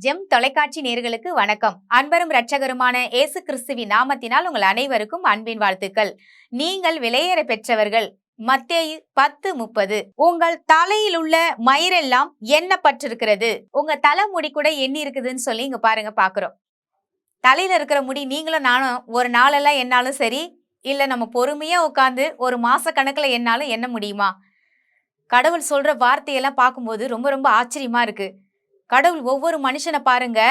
GeM தொலைக்காட்சி நேயர்களுக்கு வணக்கம். அன்பரும் இரட்சகருமான இயேசு கிறிஸ்துவின் நாமத்தினால் உங்கள் அனைவருக்கும் அன்பின் வாழ்த்துக்கள். நீங்கள் விலையேற பெற்றவர்கள். மத்தேயு 10:30. உங்கள் தலையில் உள்ள மயிரெல்லாம் எண்ணப்பட்டிருக்கிறது. உங்க தலைமுடி கூட எண்ணி இருக்குதுன்னு சொல்லி இங்க பாருங்க பாக்குறோம். தலையில இருக்கிற முடி நீங்களும் நானும் ஒரு நாளெல்லாம் எண்ணாலும் சரி, இல்ல நம்ம பொறுமையா உட்கார்ந்து ஒரு மாச கணக்குல எண்ணாலும் எண்ண முடியுமா? கடவுள் சொல்ற வார்த்தையெல்லாம் பார்க்கும்போது ரொம்ப ரொம்ப ஆச்சரியமா இருக்கு. கடவுள் ஒவ்வொரு மனுஷனை பாருங்க,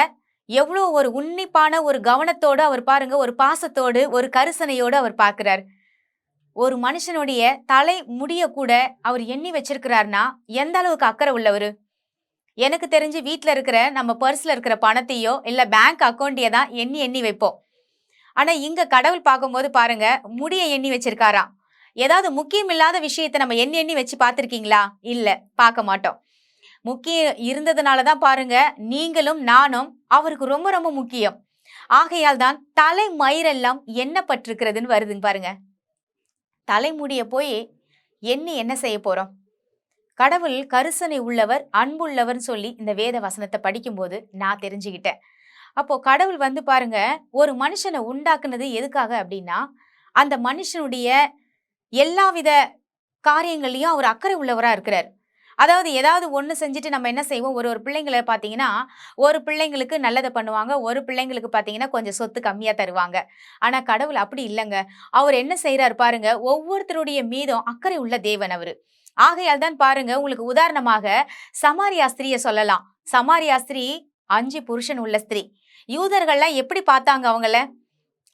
எவ்வளோ ஒரு உன்னிப்பான ஒரு கவனத்தோடு அவர் பாருங்க, ஒரு பாசத்தோடு ஒரு கரிசனையோடு அவர் பார்க்கிறார். ஒரு மனுஷனுடைய தலை முடிய கூட அவர் எண்ணி வச்சிருக்கிறார்னா எந்த அளவுக்கு அக்கறை உள்ளவரு. எனக்கு தெரிஞ்சு வீட்டில் இருக்கிற நம்ம பர்ஸ்ல இருக்கிற பணத்தையோ இல்ல பேங்க் அக்கௌண்ட்டையோ தான் எண்ணி எண்ணி வைப்போம். ஆனா இங்க கடவுள் பார்க்கும்போது பாருங்க, முடிய எண்ணி வச்சிருக்காராம். ஏதாவது முக்கியம் இல்லாத விஷயத்தை நம்ம எண்ணி எண்ணி வச்சு பார்த்திருக்கீங்களா? இல்ல, பார்க்க மாட்டோம். முக்கியம் இருந்ததுனால தான் பாருங்க, நீங்களும் நானும் அவருக்கு ரொம்ப ரொம்ப முக்கியம். ஆகையால் தான் தலை மயிரெல்லாம் எண்ணப்பட்டிருக்கிறதுன்னு வருதுங்க பாருங்க. தலைமுடிய போய் எண்ணி என்ன செய்ய போறோம்? கடவுள் கரிசனை உள்ளவர், அன்புள்ளவர் சொல்லி இந்த வேத வசனத்தை படிக்கும்போது நான் தெரிஞ்சுக்கிட்டேன். அப்போ கடவுள் வந்து பாருங்க, ஒரு மனுஷனை உண்டாக்குனது எதுக்காக அப்படின்னா, அந்த மனுஷனுடைய எல்லாவித காரியங்களையும் அவர் அக்கறை உள்ளவரா இருக்கிறார். அதாவது ஏதாவது ஒண்ணு செஞ்சுட்டு நம்ம என்ன செய்வோம், ஒரு ஒரு பிள்ளைங்கள பார்த்தீங்கன்னா, ஒரு பிள்ளைங்களுக்கு நல்லதை பண்ணுவாங்க, ஒரு பிள்ளைங்களுக்கு பார்த்தீங்கன்னா கொஞ்சம் சொத்து கம்மியா தருவாங்க. ஆனா கடவுள் அப்படி இல்லங்க. அவர் என்ன செய்றாரு பாருங்க, ஒவ்வொருத்தருடைய மீதும் அக்கறை உள்ள தேவன் அவரு. ஆகையால் தான் பாருங்க, உங்களுக்கு உதாரணமாக சமாரியா ஸ்திரிய சொல்லலாம். சமாரியா ஸ்திரீ 5 புருஷன் உள்ள ஸ்திரீ. யூதர்கள்லாம் எப்படி பார்த்தாங்க அவங்கள?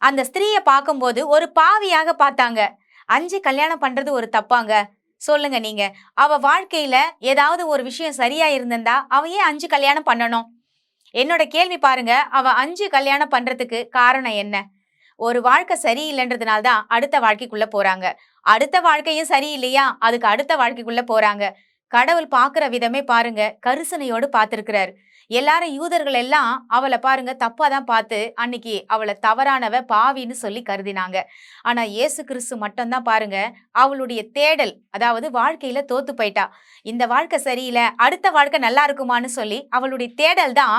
அந்த ஸ்திரீய பார்க்கும்போது ஒரு பாவியாக பார்த்தாங்க. 5 கல்யாணம் பண்றது ஒரு தப்பாங்க? சொல்லுங்க நீங்க. அவ வாழ்க்கையில ஏதாவது ஒரு விஷயம் சரியா இருந்திருந்தா அவ ஏன் 5 கல்யாணம் பண்ணணும்? என்னோட கேள்வி பாருங்க, அவ 5 கல்யாணம் பண்றதுக்கு காரணம் என்ன? ஒரு வாழ்க்கை சரியில்லைன்றதுனால தான் அடுத்த வாழ்க்கைக்குள்ள போறாங்க. அடுத்த வாழ்க்கையும் சரியில்லையா, அதுக்கு அடுத்த வாழ்க்கைக்குள்ள போறாங்க. கடவுள் பார்க்கிற விதமே பாருங்க, கரிசனையோடு பார்த்திருக்கிறார். எல்லாரும் யூதர்கள் எல்லாம் அவளை பாருங்க தப்பாதான் பார்த்து அன்னைக்கு அவளை தவறானவ பாவின்னு சொல்லி கருதினாங்க. ஆனா இயேசு கிறிஸ்து மட்டும்தான் பாருங்க, அவளுடைய தேடல், அதாவது வாழ்க்கையில தோத்து போயிட்டா. இந்த வாழ்க்கை சரியில்லை, அடுத்த வாழ்க்கை நல்லா இருக்குமான்னு சொல்லி அவளுடைய தேடல் தான்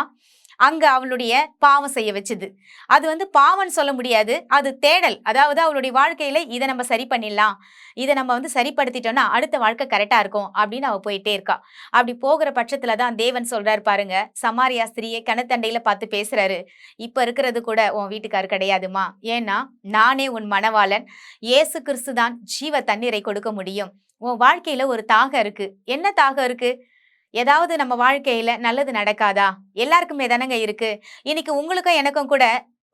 அங்க அவளுடைய பாவம் செய்ய வச்சுது. அது வந்து பாவம்னு சொல்ல முடியாது, அது தேடல். அதாவது அவளுடைய வாழ்க்கையில இதை நம்ம சரி பண்ணிடலாம், இதை நம்ம வந்து சரிப்படுத்திட்டோம்னா அடுத்த வாழ்க்கை கரெக்டா இருக்கும் அப்படின்னு அவ போயிட்டே இருக்கா. அப்படி போகிற பட்சத்துலதான் தேவன் சொல்றாரு பாருங்க, சமாரியா ஸ்திரியை கிணத்தண்டையில பார்த்து பேசுறாரு. இப்ப இருக்கிறது கூட உன் வீட்டுக்காரு கிடையாதுமா, ஏன்னா நானே உன் மணவாளன், இயேசு கிறிஸ்து தான் ஜீவ தண்ணீரை கொடுக்க முடியும். உன் வாழ்க்கையில ஒரு தாகம் இருக்கு. என்ன தாகம் இருக்கு? ஏதாவது நம்ம வாழ்க்கையில நல்லது நடக்காதா? எல்லாருக்குமே தானங்க இருக்கு. இன்னைக்கு உங்களுக்கும் எனக்கும் கூட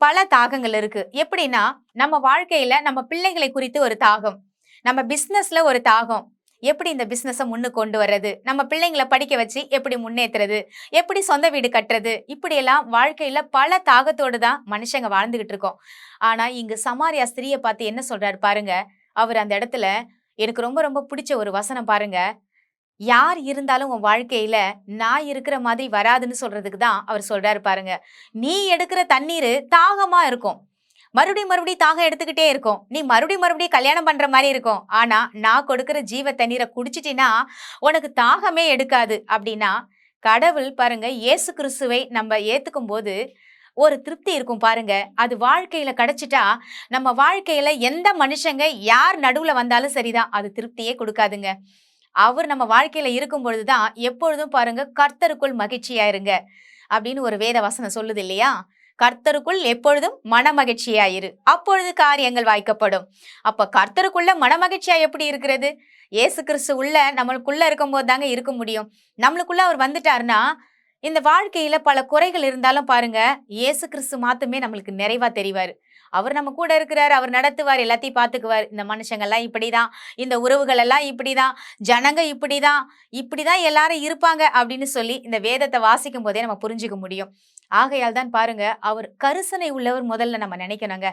பல தாகங்கள் இருக்கு. எப்படின்னா, நம்ம வாழ்க்கையில நம்ம பிள்ளைகளை குறித்து ஒரு தாகம், நம்ம பிசினஸ்ல ஒரு தாகம். எப்படி இந்த பிசினஸை முன்னுக்கு கொண்டு வர்றது, நம்ம பிள்ளைங்களை படிக்க வச்சு எப்படி முன்னேற்றுறது, எப்படி சொந்த வீடு கட்டுறது, இப்படியெல்லாம் வாழ்க்கையில பல தாகத்தோடு தான் மனுஷங்க வாழ்ந்துகிட்டு இருக்கோம். ஆனா இங்கு சமாரியா ஸ்திரியை பார்த்து என்ன சொல்றாரு பாருங்க. அவர் அந்த இடத்துல எனக்கு ரொம்ப ரொம்ப பிடிச்ச ஒரு வசனம் பாருங்க. யார் இருந்தாலும் உன் வாழ்க்கையில நான் இருக்கிற மாதிரி வராதுன்னு சொல்றதுக்கு தான் அவர் சொல்றாரு பாருங்க. நீ எடுக்கிற தண்ணீர் தாகமா இருக்கும், மறுபடியும் மறுபடியும் தாகம் எடுத்துக்கிட்டே இருக்கும், நீ மறுபடியும் மறுபடியும் கல்யாணம் பண்ற மாதிரி இருக்கும். ஆனா நான் கொடுக்கிற ஜீவ தண்ணீரை குடிச்சிட்டினா உனக்கு தாகமே எடுக்காது அப்படின்னா, கடவுள் பாருங்க இயேசு கிறிஸ்துவை நம்ம ஏத்துக்கும் போது ஒரு திருப்தி இருக்கும் பாருங்க. அது வாழ்க்கையில கிடைச்சிட்டா நம்ம வாழ்க்கையில எந்த மனுஷங்க யார் நடுவுல வந்தாலும் சரிதான், அது திருப்தியே கொடுக்காதுங்க. அவர் நம்ம வாழ்க்கையில இருக்கும் பொழுதுதான் எப்பொழுதும் பாருங்க, கர்த்தருக்குள் மகிழ்ச்சியா இருங்க அப்படின்னு ஒரு வேத வசனம் சொல்லுது இல்லையா? கர்த்தருக்குள் எப்பொழுதும் மன மகிழ்ச்சியாயிரு, அப்பொழுது காரியங்கள் வாய்க்கப்படும். அப்ப கர்த்தருக்குள்ள மன மகிழ்ச்சியா எப்படி இருக்கிறது? இயேசு கிறிஸ்து உள்ள நம்மளுக்குள்ள இருக்கும் போது தாங்க இருக்க முடியும். நம்மளுக்குள்ள அவர் வந்துட்டாருன்னா இந்த வாழ்க்கையில பல குறைகள் இருந்தாலும் பாருங்க, இயேசு கிறிஸ்து மாத்துமே நம்மளுக்கு நிறைவா தெரிவாரு. அவர் நம்ம கூட இருக்கிறார், அவர் நடத்துவார், எல்லாத்தையும் பார்த்துக்குவார். இந்த மனுஷங்க எல்லாம் இப்படிதான், இந்த உறவுகள் எல்லாம் இப்படிதான், ஜனங்க இப்படிதான், இப்படிதான் எல்லாரும் இருப்பாங்க அப்படின்னு சொல்லி இந்த வேதத்தை வாசிக்கும் போதே நம்ம புரிஞ்சுக்க முடியும். ஆகையால் தான் பாருங்க, அவர் கரிசனை உள்ளவர் முதல்ல நம்ம நினைக்கணுங்க.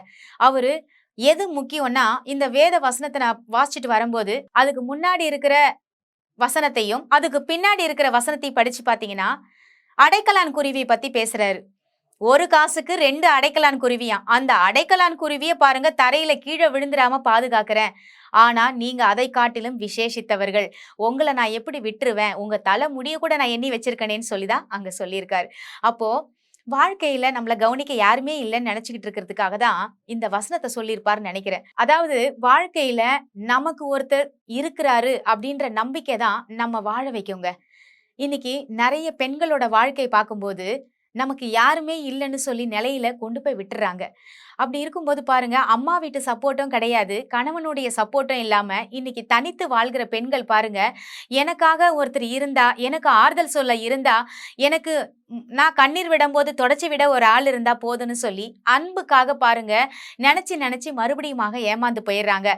அவரு எது முக்கியம்னா, இந்த வேத வசனத்தை நான் வாசிச்சுட்டு வரும்போது அதுக்கு முன்னாடி இருக்கிற வசனத்தையும் அதுக்கு பின்னாடி இருக்கிற வசனத்தையும் படிச்சு பாத்தீங்கன்னா, அடைக்கலான் குருவியை பத்தி பேசுறாரு. ஒரு காசுக்கு 2 அடைக்கலான் குருவியாம். அந்த அடைக்கலான் குருவிய பாருங்க, தரையில கீழே விழுந்துடாம பாதுகாக்கிறேன் ஆனா நீங்க அதை காட்டிலும் விசேஷித்தவர்கள். உங்கள நான் எப்படி விட்டுருவேன்? உங்க தலை முடிய கூட நான் எண்ணி வச்சிருக்கனேன்னு சொல்லி தான் அங்க சொல்லியிருக்காரு. அப்போ வாழ்க்கையில நம்மள கவனிக்க யாருமே இல்லன்னு நெனச்சுக்கிட்டு இருக்கிறதுக்காக தான் இந்த வசனத்த சொல்லியிருப்பாருன்னு நெனைக்கிறேன். அதாவது வாழ்க்கையில நமக்கு ஒருத்தர் இருக்கிறாரு அப்படின்ற நம்பிக்கை தான் நம்ம வாழ வைக்குங்க. இன்னைக்கு நெறைய பெண்களோட வாழ்க்கை பார்க்கும்போது, நமக்கு யாருமே இல்லன்னு சொல்லி நிலையில கொண்டு போய் விட்டுர்றாங்க. அப்படி இருக்கும்போது பாருங்க, அம்மா வீட்டு சப்போர்ட்டும் கிடையாது. கணவனுடைய சப்போர்ட்டும் இல்லாம, இன்னைக்கு தனித்து வாழ்கிற பெண்கள் பாருங்க, எனக்காக ஒருத்தர் இருந்தா, எனக்கு ஆறுதல் சொல்ல இருந்தா, எனக்கு நான் கண்ணீர் விடும்போது தொடச்சு விட ஒரு ஆள் இருந்தா போதும்ன்னு சொல்லி, அன்புக்காக பாருங்க, நெனச்சு நெனச்சு மறுபடியுமாக ஏமாந்து போயிர்றாங்க.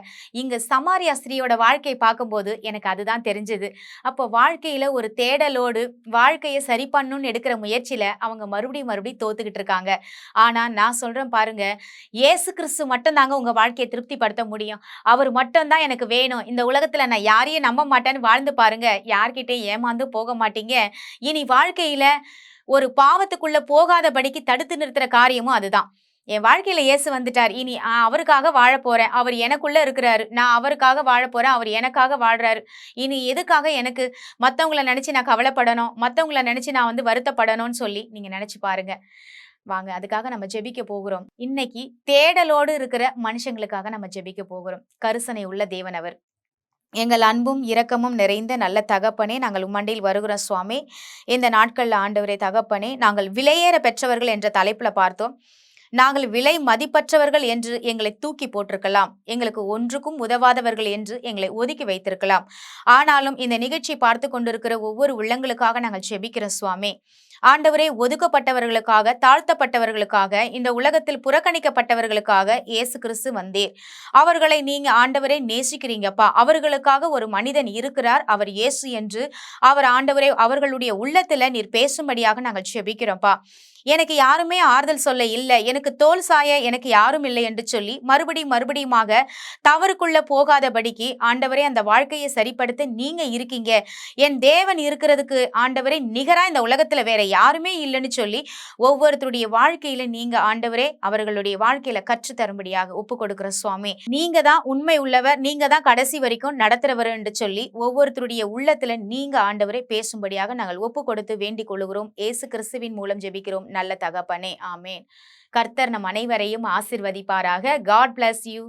இங்க சமாரியா ஸ்திரீயோட வாழ்க்கை பார்க்கும்போது எனக்கு அதுதான் தெரிஞ்சது. அப்போ வாழ்க்கையில ஒரு தேடலோடு, வாழ்க்கைய சரி பண்ணணும்னு எடுக்கிற முயற்சியில அவங்க மறுபடியும் தோத்துக்கிட்டு இருக்காங்க. ஆனா நான் சொல்றேன் பாருங்க, இயேசு கிறிஸ்து மட்டும் தாங்க உங்க வாழ்க்கைய திருப்திப்படுத்த முடியும். அவர் மட்டும் தான் எனக்கு வேணும். இந்த உலகத்துல நான் யாரையும் நம்ப மாட்டேன்னு வாழ்ந்து பாருங்க. யார்கிட்டயும் ஏமாந்து போக மாட்டீங்க. இனி வாழ்க்கையில ஒரு பாவத்துக்குள்ள போகாதபடிக்கு தடுத்து நிறுத்துற காரியமும் அதுதான். என் வாழ்க்கையில இயேசு வந்துட்டார். இனி அவருக்காக வாழப் போறேன். அவர் எனக்குள்ள இருக்கிறாரு. நான் அவருக்காக வாழப் போறேன். அவர் எனக்காக வாழ்றாரு. இனி எதுக்காக எனக்கு மத்தவங்கள நெனச்சு நான் கவலைப்படணும்? மத்தவங்கள நெனச்சு நான் வருத்தப்படணும்னு சொல்லி நீங்க நெனச்சு பாருங்க. வாங்க அதுக்காக நம்ம ஜெபிக்க போகிறோம். இன்னைக்கு தேடலோடு இருக்கிற மனுஷங்களுக்காக நம்ம ஜெபிக்க போகிறோம். கருசனை உள்ள தேவன் அவர். எங்கள் அன்பும் இரக்கமும் நிறைந்த நல்ல தகப்பனே, நாங்கள் உம்மண்டையில் வருகிறோம் சுவாமி. இந்த நாட்கள்ல ஆண்டவரே தகப்பனே, நாங்கள் விலையேற பெற்றவர்கள் என்ற தலைப்புல பார்த்தோம். நாங்கள் விலை மதிப்பற்றவர்கள் என்று எங்களை தூக்கி போட்டிருக்கலாம். எங்களுக்கு ஒன்றுக்கும் உதவாதவர்கள் என்று எங்களை ஒதுக்கி வைத்திருக்கலாம். ஆனாலும் இந்த நிகழ்ச்சி பார்த்து கொண்டிருக்கிற ஒவ்வொரு உள்ளங்களுக்காக நாங்கள் ஜெபிக்கிறோம் சுவாமி. ஆண்டவரே, ஒதுக்கப்பட்டவர்களுக்காக, தாழ்த்தப்பட்டவர்களுக்காக, இந்த உலகத்தில் புறக்கணிக்கப்பட்டவர்களுக்காக இயேசு கிறிஸ்து வந்தீர். அவர்களை நீங்க ஆண்டவரே நேசிக்கிறீங்கப்பா. அவர்களுக்காக ஒரு மனிதன் இருக்கிறார், அவர் இயேசு என்று அவர் ஆண்டவரே அவர்களுடைய உள்ளத்துல நீர் பேசும்படியாக நாங்கள் ஜெபிக்கிறோம்ப்பா. எனக்கு யாருமே ஆறுதல் சொல்ல இல்ல, எனக்கு தோள் சாய எனக்கு யாரும் இல்லை என்று சொல்லி மறுபடியுமாக தவறுக்குள்ள போகாதபடிக்கு ஆண்டவரே அந்த வாழ்க்கையை சரிப்படுத்த நீங்க இருக்கீங்க. என் தேவன் இருக்கிறதுக்கு ஆண்டவரே நிகரா இந்த உலகத்துல வேற யாருமே இல்லைன்னு சொல்லி ஒவ்வொருத்தருடைய வாழ்க்கையில நீங்க ஆண்டவரே அவர்களுடைய வாழ்க்கையில கற்று தரும்படியாக ஒப்பு கொடுக்கிற சுவாமி. நீங்க தான் உண்மை உள்ளவர், நீங்க தான் கடைசி வரைக்கும் நடத்துறவர் என்று சொல்லி ஒவ்வொருத்தருடைய உள்ளத்துல நீங்க ஆண்டவரை பேசும்படியாக நாங்கள் ஒப்பு கொடுத்து வேண்டிக் கொள்கிறோம். இயேசு கிறிஸ்துவின் மூலம் ஜெபிக்கிறோம் நல்ல தகப்பனே, ஆமேன். கர்த்தர் நம் அனைவரையும் ஆசிர்வதிப்பாராக. God bless you.